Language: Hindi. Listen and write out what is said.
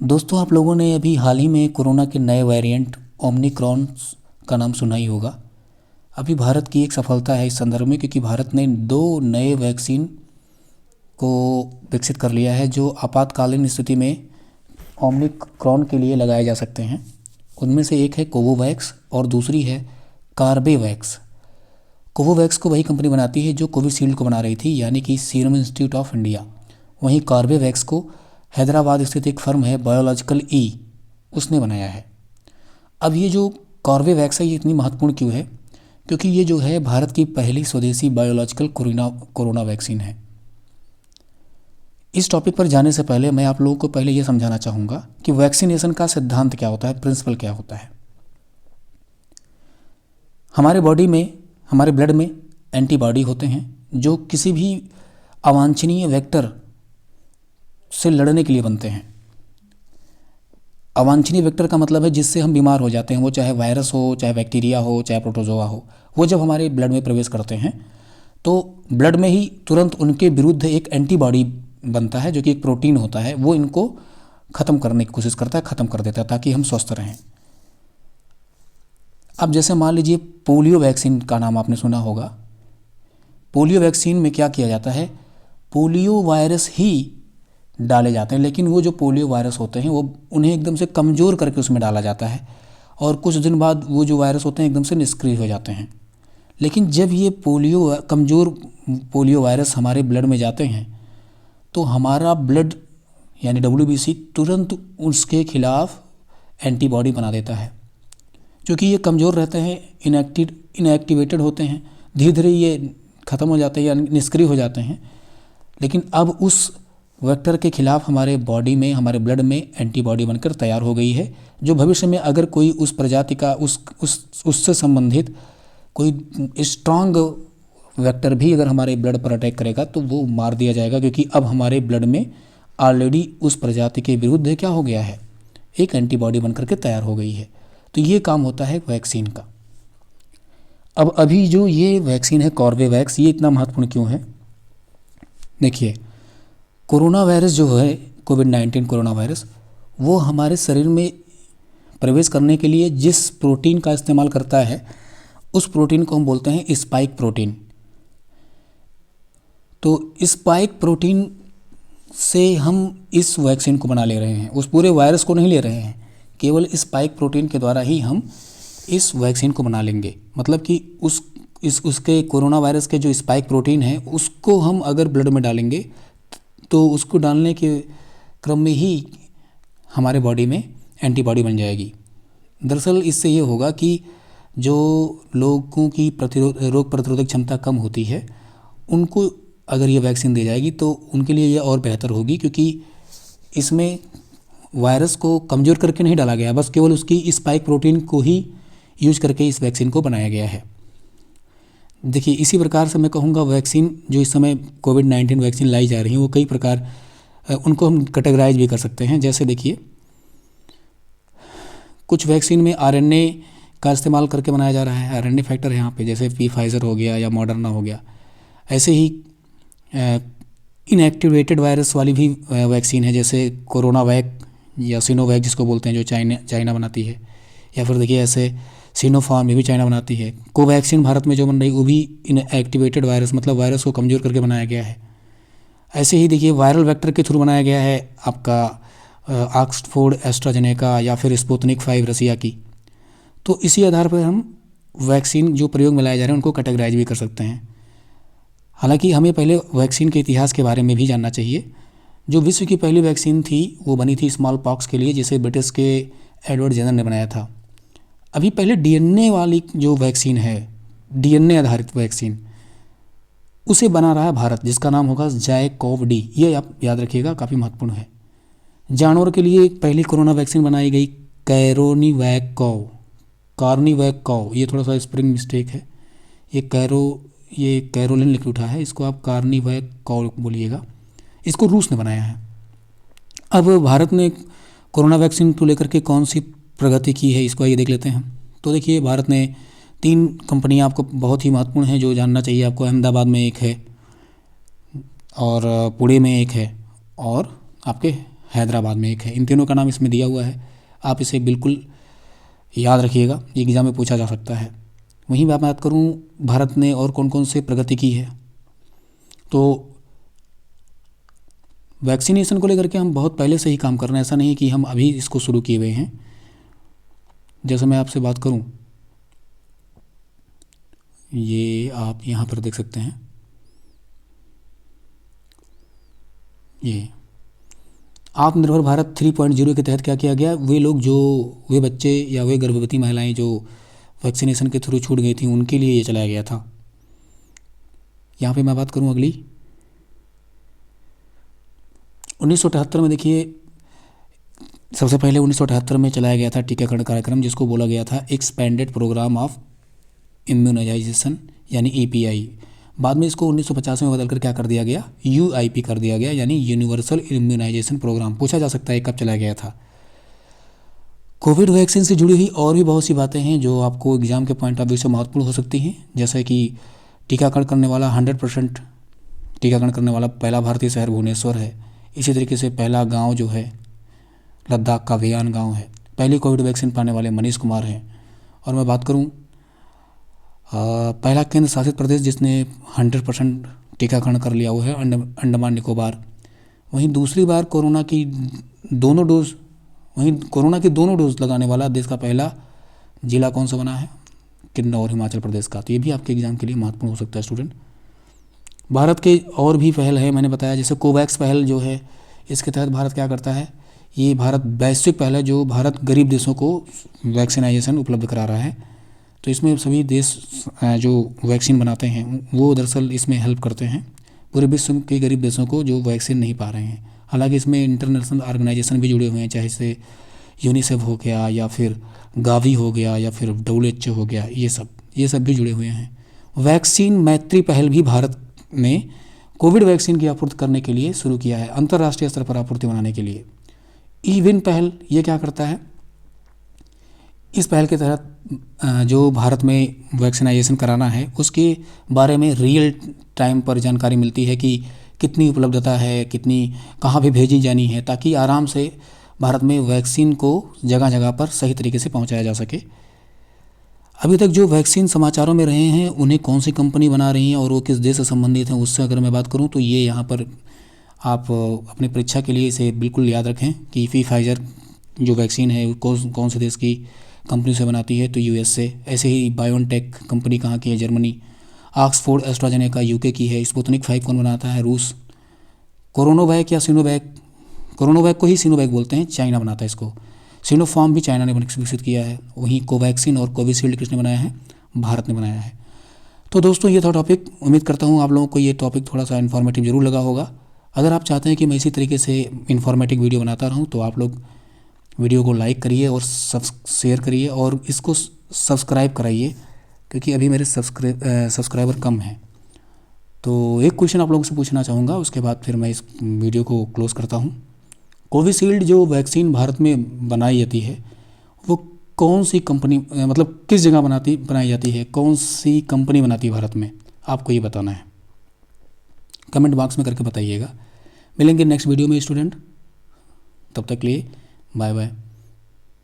दोस्तों, आप लोगों ने अभी हाल ही में कोरोना के नए वेरिएंट ओमिक्रॉन का नाम सुना ही होगा। अभी भारत की एक सफलता है इस संदर्भ में, क्योंकि भारत ने 2 नए वैक्सीन को विकसित कर लिया है जो आपातकालीन स्थिति में ओमिक्रॉन के लिए लगाए जा सकते हैं। उनमें से एक है कोवोवैक्स और दूसरी है कार्बेवैक्स। कोवोवैक्स को वही कंपनी बनाती है जो कोविशील्ड को बना रही थी, यानी कि सीरम इंस्टीट्यूट ऑफ इंडिया। वहीं कार्बेवैक्स को हैदराबाद स्थित एक फर्म है बायोलॉजिकल ई, उसने बनाया है। अब ये जो कॉर्बेवैक्स है ये इतनी महत्वपूर्ण क्यों है? क्योंकि ये जो है भारत की पहली स्वदेशी बायोलॉजिकल कोरोना वैक्सीन है। इस टॉपिक पर जाने से पहले मैं आप लोगों को पहले ये समझाना चाहूँगा कि वैक्सीनेशन का सिद्धांत क्या होता है, प्रिंसिपल क्या होता है। हमारे बॉडी में, हमारे ब्लड में एंटीबॉडी होते हैं जो किसी भी अवांछनीय वेक्टर से लड़ने के लिए बनते हैं। अवांछनीय वेक्टर का मतलब है जिससे हम बीमार हो जाते हैं, वो चाहे वायरस हो, चाहे बैक्टीरिया हो, चाहे प्रोटोजोआ हो। वो जब हमारे ब्लड में प्रवेश करते हैं तो ब्लड में ही तुरंत उनके विरुद्ध एक एंटीबॉडी बनता है जो कि एक प्रोटीन होता है। वो इनको ख़त्म करने की कोशिश करता है, ख़त्म कर देता है ताकि हम स्वस्थ रहें। अब जैसे मान लीजिए पोलियो वैक्सीन का नाम आपने सुना होगा। पोलियो वैक्सीन में क्या किया जाता है, पोलियो वायरस ही डाले जाते हैं, लेकिन वो जो पोलियो वायरस होते हैं वो उन्हें एकदम से कमज़ोर करके उसमें डाला जाता है और कुछ दिन बाद वो जो वायरस होते हैं एकदम से निष्क्रिय हो जाते हैं। लेकिन जब ये कमज़ोर पोलियो वायरस हमारे ब्लड में जाते हैं तो हमारा ब्लड यानी WBC तुरंत उसके खिलाफ एंटीबॉडी बना देता है। क्योंकि ये कमज़ोर रहते हैं, इनएक्टिवेटेड होते हैं, धीरे धीरे ये ख़त्म हो जाते हैं या निष्क्रिय हो जाते हैं। लेकिन अब उस वेक्टर के खिलाफ हमारे बॉडी में, हमारे ब्लड में एंटीबॉडी बनकर तैयार हो गई है, जो भविष्य में अगर कोई उस प्रजाति का उससे संबंधित कोई स्ट्रांग वेक्टर भी अगर हमारे ब्लड पर अटैक करेगा तो वो मार दिया जाएगा, क्योंकि अब हमारे ब्लड में ऑलरेडी उस प्रजाति के विरुद्ध क्या हो गया है, एक एंटीबॉडी बनकर के तैयार हो गई है। तो ये काम होता है वैक्सीन का। अब अभी जो ये वैक्सीन है कॉर्बेवैक्स, ये इतना महत्वपूर्ण क्यों है? देखिए, कोरोना वायरस जो है, कोविड-19 कोरोना वायरस, वो हमारे शरीर में प्रवेश करने के लिए जिस प्रोटीन का इस्तेमाल करता है उस प्रोटीन को हम बोलते हैं स्पाइक प्रोटीन। तो स्पाइक प्रोटीन से हम इस वैक्सीन को बना ले रहे हैं, उस पूरे वायरस को नहीं ले रहे हैं, केवल स्पाइक प्रोटीन के द्वारा ही हम इस वैक्सीन को बना लेंगे। मतलब कि उसके कोरोना वायरस के जो स्पाइक प्रोटीन है उसको हम अगर ब्लड में डालेंगे तो उसको डालने के क्रम में ही हमारे बॉडी में एंटीबॉडी बन जाएगी। दरअसल इससे ये होगा कि जो लोगों की रोग प्रतिरोधक क्षमता कम होती है उनको अगर ये वैक्सीन दी जाएगी तो उनके लिए ये और बेहतर होगी, क्योंकि इसमें वायरस को कमज़ोर करके नहीं डाला गया, बस केवल उसकी स्पाइक प्रोटीन को ही यूज करके इस वैक्सीन को बनाया गया है। देखिए, इसी प्रकार से मैं कहूँगा वैक्सीन जो इस समय कोविड-19 वैक्सीन लाई जा रही हैं वो कई प्रकार, उनको हम कैटेगराइज भी कर सकते हैं। जैसे देखिए, कुछ वैक्सीन में RNA का इस्तेमाल करके बनाया जा रहा है, RNA फैक्टर है यहाँ पे, जैसे फाइज़र हो गया या मॉडर्ना हो गया। ऐसे ही इनएक्टिवेटेड वायरस वाली भी वैक्सीन है, जैसे कोरोना वैक या सिनोवैक जिसको बोलते हैं, जो चाइना बनाती है। या फिर देखिए ऐसे सिनोफार्म, ये भी चाइना बनाती है। कोवैक्सीन भारत में जो बन रही वो भी इनएक्टिवेटेड वायरस, मतलब वायरस को कमज़ोर करके बनाया गया है। ऐसे ही देखिए वायरल वेक्टर के थ्रू बनाया गया है आपका ऑक्सफोर्ड एस्ट्राजेनेका या फिर स्पुतनिक 5 रसिया की। तो इसी आधार पर हम वैक्सीन जो प्रयोग में लाए जा रहे हैं उनको कैटेगराइज भी कर सकते हैं। हालांकि हमें पहले वैक्सीन के इतिहास के बारे में भी जानना चाहिए। जो विश्व की पहली वैक्सीन थी वो बनी थी स्मॉल पॉक्स के लिए, जिसे ब्रिटिश के एडवर्ड जेनर ने बनाया था। अभी पहले DNA वाली जो वैक्सीन है, DNA आधारित वैक्सीन, उसे बना रहा है भारत, जिसका नाम होगा ज़ायकोव-डी। ये आप याद रखिएगा, काफ़ी महत्वपूर्ण है। जानवर के लिए पहली कोरोना वैक्सीन बनाई गई कार्निवैक्कॉव। ये थोड़ा सा स्पेलिंग मिस्टेक है, ये कैरोलिन लिख उठा है, इसको आप कार्निवैक्कॉव बोलिएगा। इसको रूस ने बनाया है। अब भारत ने कोरोना वैक्सीन को लेकर के कौन सी प्रगति की है, इसको आइए देख लेते हैं। तो देखिए, भारत ने 3 कंपनियां आपको बहुत ही महत्वपूर्ण हैं जो जानना चाहिए आपको। अहमदाबाद में एक है और पुणे में एक है और आपके हैदराबाद में एक है। इन तीनों का नाम इसमें दिया हुआ है, आप इसे बिल्कुल याद रखिएगा, एग्ज़ाम में पूछा जा सकता है। वहीं मैं बात करूं भारत ने और कौन कौन से प्रगति की है, तो वैक्सीनेशन को लेकर के हम बहुत पहले से ही काम कर रहे हैं, ऐसा नहीं है कि हम अभी इसको शुरू किए हुए हैं। जैसे मैं आपसे बात करूं, ये आप यहाँ पर देख सकते हैं, ये आत्मनिर्भर भारत 3.0 के तहत क्या किया गया, वे बच्चे या वे गर्भवती महिलाएं जो वैक्सीनेशन के थ्रू छूट गई थी उनके लिए ये चलाया गया था। यहाँ पे मैं बात करूँ अगली 1978 में, देखिए सबसे पहले 1978 में चलाया गया था टीकाकरण कार्यक्रम, जिसको बोला गया था एक्सपेंडेड प्रोग्राम ऑफ इम्यूनाइजेशन यानी EPI। बाद में इसको 1950 में बदल कर क्या कर दिया गया, UIP कर दिया गया यानी यूनिवर्सल इम्यूनाइजेशन प्रोग्राम। पूछा जा सकता है कब चलाया गया था। कोविड वैक्सीन से जुड़ी हुई और भी बहुत सी बातें हैं जो आपको एग्ज़ाम के पॉइंट ऑफ व्यू से महत्वपूर्ण हो सकती हैं, जैसे कि टीकाकरण करने वाला 100% टीकाकरण करने वाला पहला भारतीय शहर भुवनेश्वर है। इसी तरीके से पहला गांव जो है लद्दाख का वेयान गांव है। पहली कोविड वैक्सीन पाने वाले मनीष कुमार हैं। और मैं बात करूं पहला केंद्र शासित प्रदेश जिसने 100% टीकाकरण कर लिया हुआ है अंडमान निकोबार। वहीं दूसरी बार कोरोना की दोनों डोज लगाने वाला देश का पहला जिला कौन सा बना है, किन्नौर हिमाचल प्रदेश का। तो ये भी आपके एग्जाम के लिए महत्वपूर्ण हो सकता है स्टूडेंट। भारत के और भी पहल है, मैंने बताया जैसे कोवैक्स पहल जो है, इसके तहत भारत क्या करता है, ये भारत वैश्विक पहल है जो भारत गरीब देशों को वैक्सीनाइजेशन उपलब्ध करा रहा है। तो इसमें सभी देश जो वैक्सीन बनाते हैं वो दरअसल इसमें हेल्प करते हैं पूरे विश्व के गरीब देशों को जो वैक्सीन नहीं पा रहे हैं। हालांकि इसमें इंटरनेशनल ऑर्गेनाइजेशन भी जुड़े हुए हैं, चाहे से यूनिसेफ हो गया या फिर गावी हो गया या फिर WHO हो गया, ये सब भी जुड़े हुए हैं। वैक्सीन मैत्री पहल भी भारत ने कोविड वैक्सीन की आपूर्ति करने के लिए शुरू किया है, अंतर्राष्ट्रीय स्तर पर आपूर्ति बनाने के लिए। ई-विन पहल ये क्या करता है, इस पहल के तहत जो भारत में वैक्सीनाइजेशन कराना है उसके बारे में रियल टाइम पर जानकारी मिलती है कि कितनी उपलब्धता है, कितनी कहाँ पे भेजी जानी है, ताकि आराम से भारत में वैक्सीन को जगह जगह पर सही तरीके से पहुंचाया जा सके। अभी तक जो वैक्सीन समाचारों में रहे हैं उन्हें कौन सी कंपनी बना रही है और वो किस देश से संबंधित हैं, उससे अगर मैं बात करूं तो ये यहाँ पर आप अपनी परीक्षा के लिए इसे बिल्कुल याद रखें कि फाइजर जो वैक्सीन है कौन से देश की कंपनी से बनाती है, तो USA। ऐसे ही बायोनटेक कंपनी कहाँ की है, जर्मनी। ऑक्सफोर्ड एस्ट्राजेनेका UK की है। स्पुतनिक 5 कौन बनाता है, रूस। कोरोनावैक या सिनोवैक, कोरोनावैक को ही सिनोवैक बोलते हैं, चाइना बनाता है इसको। सिनोफार्म भी चाइना ने विकसित किया है। वहीं कोवैक्सीन और कोविशील्ड किसने बनाया है, भारत ने बनाया है। तो दोस्तों ये था टॉपिक, उम्मीद करता हूँ आप लोगों को ये टॉपिक थोड़ा सा इन्फॉर्मेटिव जरूर लगा होगा। अगर आप चाहते हैं कि मैं इसी तरीके से इन्फॉर्मेटिव वीडियो बनाता रहूँ तो आप लोग वीडियो को लाइक करिए और शेयर करिए और इसको सब्सक्राइब कराइए, क्योंकि अभी मेरे सब्सक्राइबर कम हैं। तो एक क्वेश्चन आप लोगों से पूछना चाहूँगा, उसके बाद फिर मैं इस वीडियो को क्लोज़ करता हूँ। कोविशील्ड जो वैक्सीन भारत में बनाई जाती है वो कौन सी कंपनी, मतलब किस जगह बनाई जाती है, कौन सी कंपनी बनाती है भारत में, आपको ये बताना है। कमेंट बॉक्स में करके बताइएगा। मिलेंगे नेक्स्ट वीडियो में स्टूडेंट, तब तक के लिए बाय बाय।